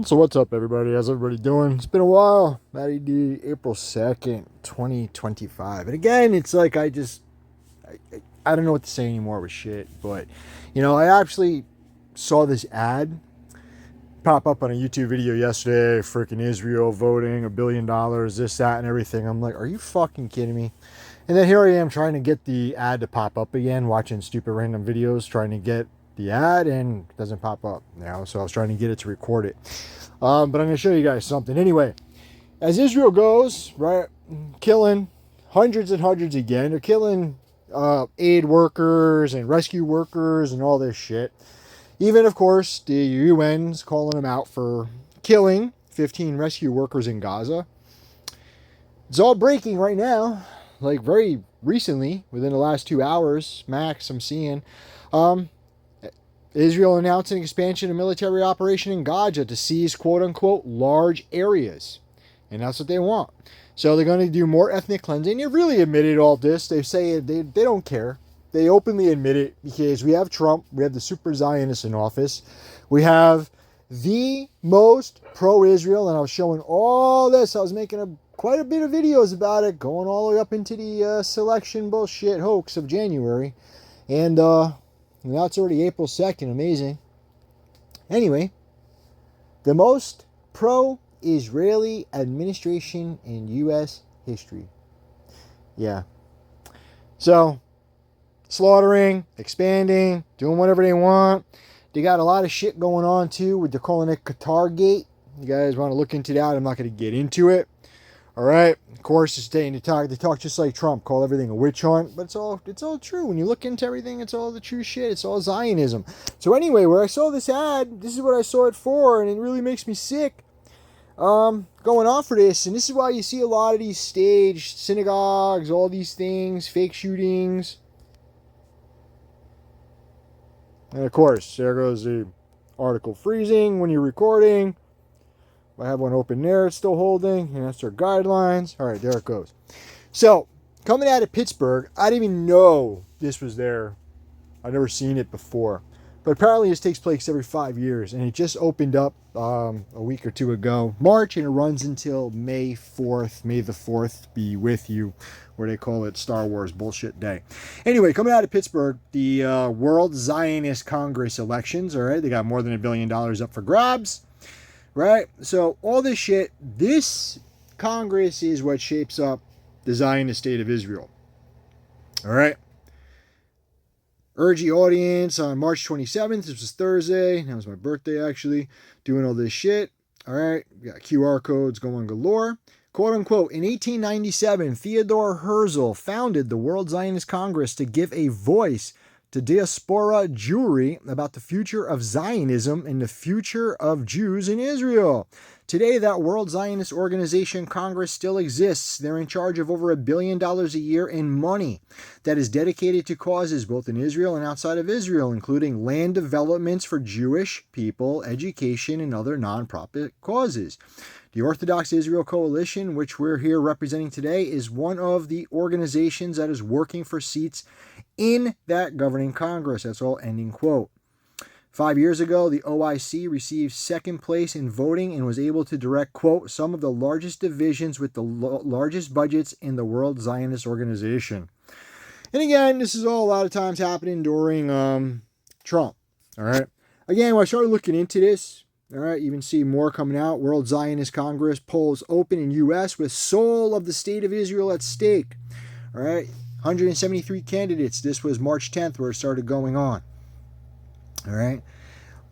So what's up, everybody? How's everybody doing? It's been a while. Matty D, April 2nd, 2025. And again, it's like I don't know what to say anymore with shit. But, I actually saw this ad pop up on a YouTube video yesterday. Freaking Israel voting $1 billion, this, that, and everything. I'm like, are you fucking kidding me? And then here I am trying to get the ad to pop up again, watching stupid random videos, trying to get the ad, and it doesn't pop up now. So I was trying to get it to record it. But I'm going to show you guys something. Anyway, as Israel goes, right, killing hundreds and hundreds again. They're killing aid workers and rescue workers and all this shit. Even, of course, the UN's calling them out for killing 15 rescue workers in Gaza. It's all breaking right now, like very recently, within the last 2 hours, max, I'm seeing. Israel announced an expansion of military operation in Gaza to seize quote-unquote large areas. And that's what they want. So they're going to do more ethnic cleansing. They really admitted all this. They say they don't care. They openly admit it because we have Trump. We have the super Zionists in office. We have the most pro-Israel. And I was showing all this. I was making quite a bit of videos about it, going all the way up into the selection bullshit hoax of January. And now it's already April 2nd. Amazing. Anyway, the most pro-Israeli administration in U.S. history. Yeah. So, slaughtering, expanding, doing whatever they want. They got a lot of shit going on, too, with they're calling it Qatar Gate. You guys want to look into that? I'm not going to get into it. All right. Of course, they talk just like Trump, call everything a witch hunt, but it's all true. When you look into everything, it's all the true shit. It's all Zionism. So anyway, where I saw this ad, this is what I saw it for, and it really makes me sick. Going on for this, and this is why you see a lot of these staged synagogues, all these things, fake shootings. And of course, there goes the article freezing when you're recording. I have one open there, it's still holding, and that's their guidelines. All right, there it goes. So, coming out of Pittsburgh, I didn't even know this was there. I've never seen it before. But apparently this takes place every 5 years, and it just opened up a week or two ago, March, and it runs until May 4th. May the 4th be with you, where they call it Star Wars Bullshit Day. Anyway, coming out of Pittsburgh, the World Zionist Congress elections, all right, they got more than $1 billion up for grabs. Right? So all this shit, this Congress is what shapes up the Zionist state of Israel. All right? Urge the audience on March 27th. This was Thursday. That was my birthday, actually. Doing all this shit. All right? We got QR codes going galore. Quote unquote, in 1897, Theodore Herzl founded the World Zionist Congress to give a voice to diaspora Jewry about the future of Zionism and the future of Jews in Israel. Today, that World Zionist Organization Congress still exists. They're in charge of over $1 billion a year in money that is dedicated to causes both in Israel and outside of Israel, including land developments for Jewish people, education, and other non-profit causes. The Orthodox Israel Coalition, which we're here representing today, is one of the organizations that is working for seats in that governing Congress. That's all, ending quote. 5 years ago, the OIC received second place in voting and was able to direct, quote, some of the largest divisions with the largest budgets in the World Zionist Organization. And again, this is all a lot of times happening during Trump. All right. Again, when I started looking into this, all right, you can see more coming out. World Zionist Congress polls open in U.S. with soul of the state of Israel at stake. All right, 173 candidates. This was March 10th where it started going on. All right.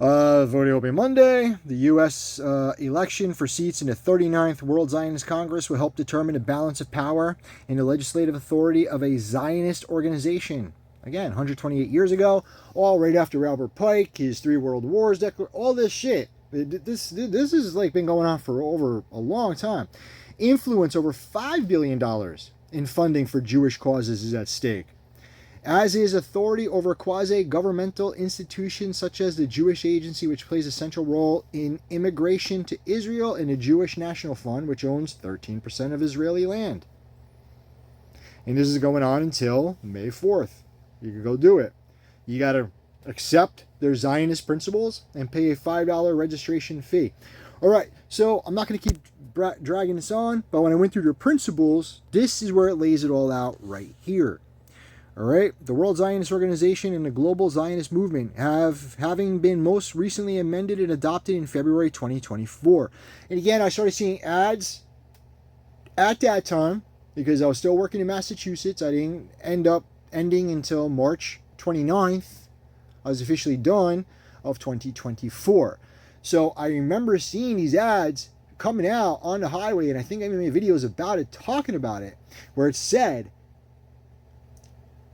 Voting open Monday. The U.S. Election for seats in the 39th World Zionist Congress will help determine the balance of power and the legislative authority of a Zionist organization. Again, 128 years ago, all right after Albert Pike, his 3 World Wars, all this shit. This has like been going on for over a long time. Influence over $5 billion in funding for Jewish causes is at stake, as is authority over quasi-governmental institutions such as the Jewish Agency, which plays a central role in immigration to Israel, and the Jewish National Fund, which owns 13% of Israeli land. And this is going on until May 4th. You can go do it. You got to accept their Zionist principles and pay a $5 registration fee. All right, so I'm not going to keep dragging this on, but when I went through the principles, this is where it lays it all out right here. All right, the World Zionist Organization and the Global Zionist Movement having been most recently amended and adopted in February 2024. And again, I started seeing ads at that time because I was still working in Massachusetts. I didn't end up ending until March 29th. I was officially done of 2024. So I remember seeing these ads coming out on the highway, and I think I even made videos about it, talking about it, where it said,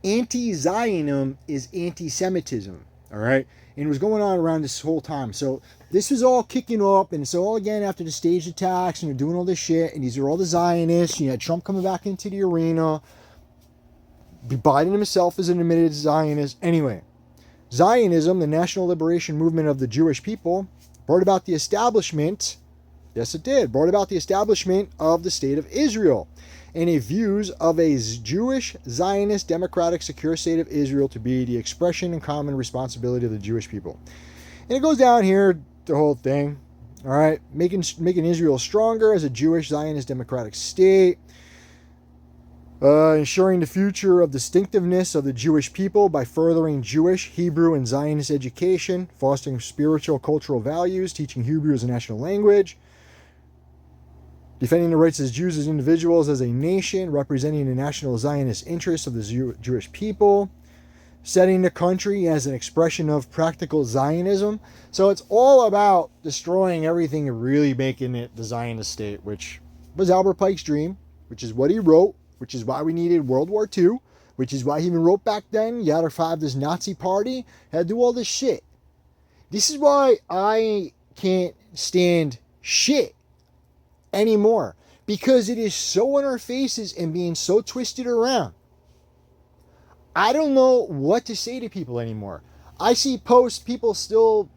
anti-Zionism is anti-Semitism, all right? And it was going on around this whole time. So this was all kicking up, and it's all again after the staged attacks, and they're doing all this shit, and these are all the Zionists. You had Trump coming back into the arena. Biden himself is an admitted Zionist. Anyway, Zionism, the national liberation movement of the Jewish people, brought about the establishment, yes it did, brought about the establishment of the state of Israel and a views of a Jewish, Zionist, democratic, secure state of Israel to be the expression and common responsibility of the Jewish people. And it goes down here, the whole thing, all right, making Israel stronger as a Jewish, Zionist, democratic state, ensuring the future of distinctiveness of the Jewish people by furthering Jewish, Hebrew, and Zionist education, fostering spiritual, cultural values, teaching Hebrew as a national language, defending the rights of Jews as individuals, as a nation, representing the national Zionist interests of the Jewish people, setting the country as an expression of practical Zionism. So it's all about destroying everything and really making it the Zionist state, which was Albert Pike's dream, which is what he wrote, which is why we needed World War II, which is why he even wrote back then, you had to have this Nazi party, had to do all this shit. This is why I can't stand shit anymore, because it is so in our faces and being so twisted around. I don't know what to say to people anymore. I see posts, people still,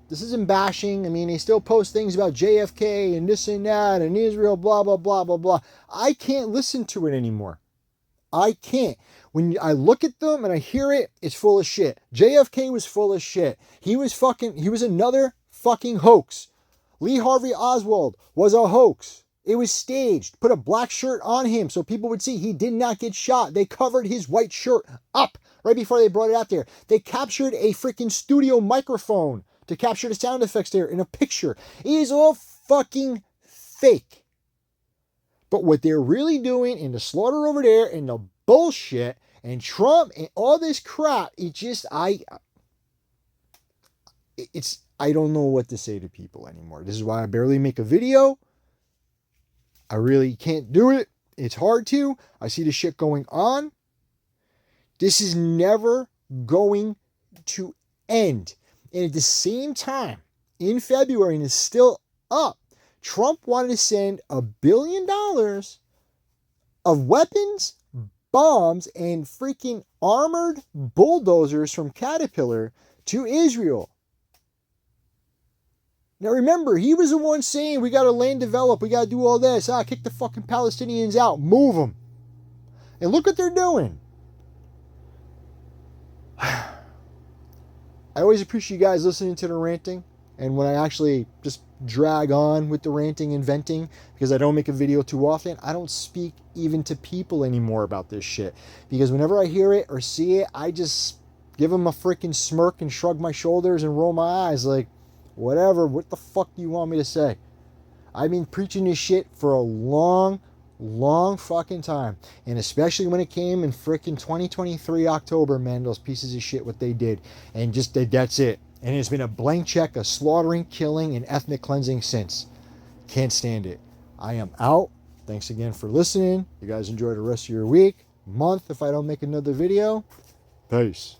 this isn't bashing, I mean, they still post things about JFK and this and that and Israel, blah, blah, blah, blah, blah. I can't listen to it anymore. I can't. When I look at them and I hear it, it's full of shit. JFK was full of shit. He was another fucking hoax. Lee Harvey Oswald was a hoax. It was staged. Put a black shirt on him so people would see he did not get shot. They covered his white shirt up right before they brought it out there. They captured a freaking studio microphone to capture the sound effects there in a picture. It is all fucking fake. But what they're really doing in the slaughter over there and the bullshit and Trump and all this crap, I don't know what to say to people anymore. This is why I barely make a video. I really can't do it. It's hard to. I see the shit going on. This is never going to end. And at the same time, in February, and it's still up, Trump wanted to send $1 billion of weapons, bombs, and freaking armored bulldozers from Caterpillar to Israel. Now remember, he was the one saying we got to land develop, we got to do all this. Kick the fucking Palestinians out, move them. And look what they're doing. I always appreciate you guys listening to the ranting. And when I actually just drag on with the ranting and venting, because I don't make a video too often, I don't speak even to people anymore about this shit. Because whenever I hear it or see it, I just give them a freaking smirk and shrug my shoulders and roll my eyes like, whatever, what the fuck do you want me to say? I've been preaching this shit for a long fucking time. And especially when it came in freaking 2023 October, man, those pieces of shit, what they did. And just that's it. And it's been a blank check of slaughtering, killing, and ethnic cleansing since. Can't stand it. I am out. Thanks again for listening. You guys enjoy the rest of your week, month if I don't make another video. Peace.